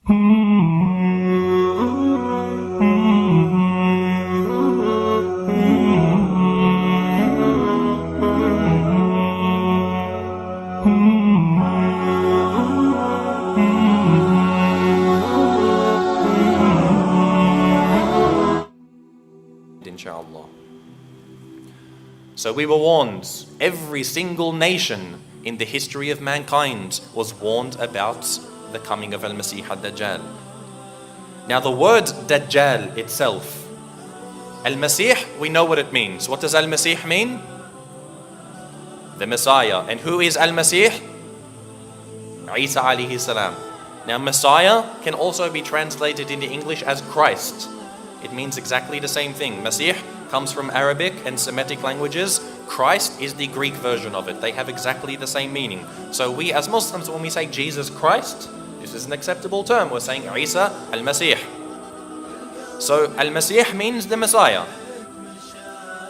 Inshallah. So we were warned. Every single nation in the history of mankind was warned about the coming of Al-Masih Ad-Dajjal. Now the word Dajjal itself, Al-Masih, we know what it means. What does Al-Masih mean? The Messiah. And who is Al-Masih? Isa alayhi salam. Now Messiah can also be translated into English as Christ. It means exactly the same thing. Masih comes from Arabic and Semitic languages. Christ is the Greek version of it. They have exactly the same meaning. So we as Muslims, when we say Jesus Christ, this is an acceptable term. We're saying Isa al-Masih. So al-Masih means the Messiah.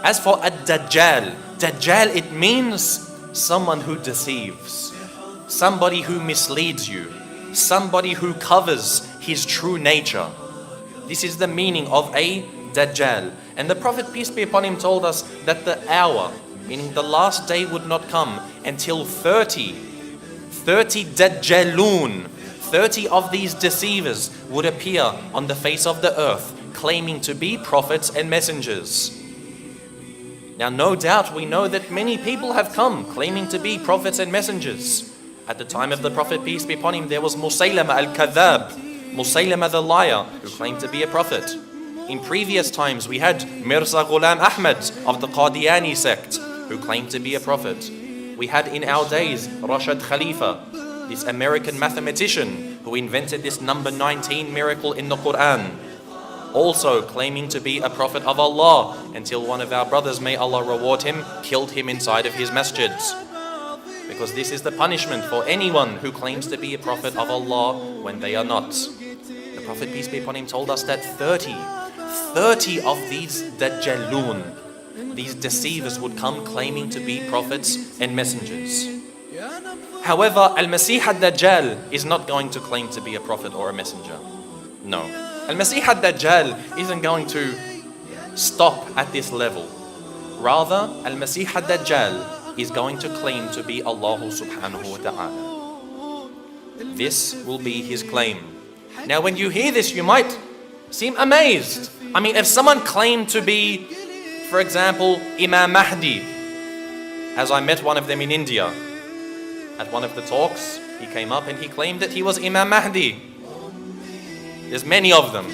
As for Ad-Dajjal, Dajjal, it means someone who deceives, somebody who misleads you, somebody who covers his true nature. This is the meaning of a Dajjal. And the Prophet, peace be upon him, told us that the hour, meaning the last day, would not come until 30 Dajjaloon, 30 of these deceivers would appear on the face of the earth, claiming to be prophets and messengers. Now, no doubt, we know that many people have come claiming to be prophets and messengers. At the time of the Prophet, peace be upon him, there was Musaylama al-Kadhab, Musaylama the liar, who claimed to be a prophet. In previous times, we had Mirza Ghulam Ahmad of the Qadiani sect, who claimed to be a prophet. We had in our days Rashad Khalifa, this American mathematician who invented this number 19 miracle in the Quran, also claiming to be a prophet of Allah, until one of our brothers, may Allah reward him, killed him inside of his masjids. Because this is the punishment for anyone who claims to be a prophet of Allah when they are not. The Prophet, peace be upon him, told us that 30 of these Dajjaloon, these deceivers, would come claiming to be prophets and messengers. However, Al-Masih Ad-Dajjal is not going to claim to be a prophet or a messenger. No. Al-Masih Ad-Dajjal isn't going to stop at this level. Rather, Al-Masih Ad-Dajjal is going to claim to be Allah subhanahu wa ta'ala. This will be his claim. Now when you hear this, you might seem amazed. I mean, if someone claimed to be, for example, Imam Mahdi, as I met one of them in India, at one of the talks, he came up and he claimed that he was Imam Mahdi. There's many of them.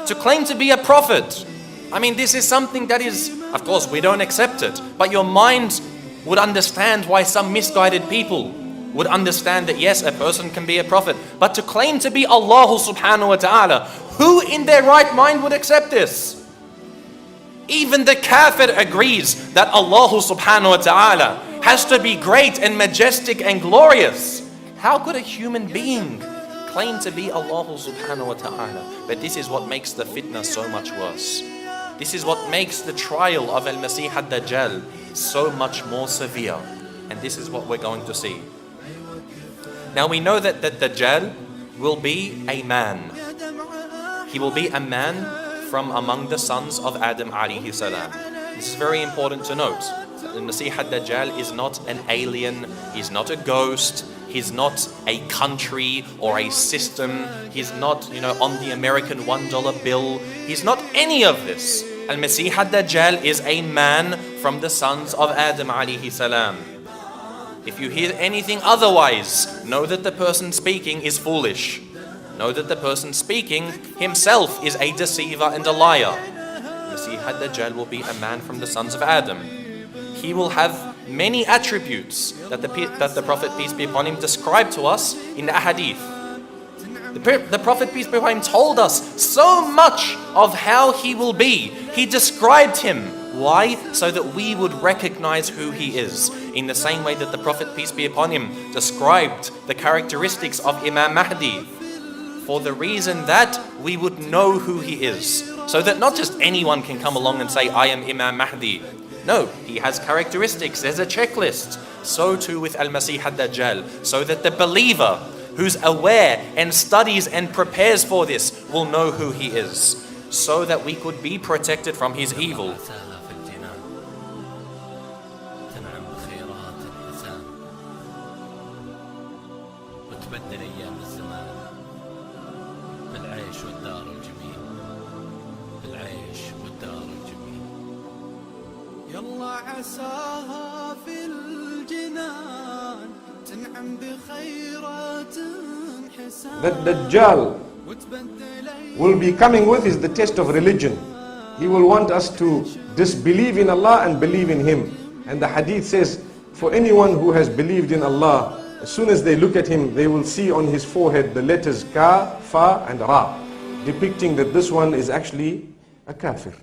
To claim to be a prophet, I mean, this is something that is, of course, we don't accept it, but your mind would understand why some misguided people would understand that yes, a person can be a prophet. But to claim to be Allah subhanahu wa ta'ala, who in their right mind would accept this? Even the kafir agrees that Allah subhanahu wa ta'ala has to be great and majestic and glorious. How could a human being claim to be Allah subhanahu wa ta'ala? But this is what makes the fitna so much worse. This is what makes the trial of Al-Masih Ad-Dajjal so much more severe. And this is what we're going to see. Now we know that the Dajjal will be a man. He will be a man from among the sons of Adam alayhi salam. This is very important to note. Al-Masih Ad-Dajjal is not an alien, he's not a ghost, he's not a country or a system, he's not, on the American $1 bill, he's not any of this. Al-Masih Ad-Dajjal is a man from the sons of Adam alayhi salam. If you hear anything otherwise, know that the person speaking is foolish. Know that the person speaking himself is a deceiver and a liar. Masih Ad-Dajjal will be a man from the sons of Adam. He will have many attributes that the Prophet, peace be upon him, described to us in the Ahadith. The Prophet, peace be upon him, told us so much of how he will be. He described him. Why? So that we would recognize who he is. In the same way that the Prophet, peace be upon him, described the characteristics of Imam Mahdi, for the reason that we would know who he is. So that not just anyone can come along and say, I am Imam Mahdi. No, he has characteristics, there's a checklist. So too with Al-Masih Ad-Dajjal. So that the believer who's aware and studies and prepares for this will know who he is, so that we could be protected from his evil. That Dajjal will be coming with is the test of religion. He will want us to disbelieve in Allah and believe in Him. And the hadith says, for anyone who has believed in Allah, as soon as they look at him, they will see on his forehead the letters Ka, Fa and Ra, depicting that this one is actually a kafir.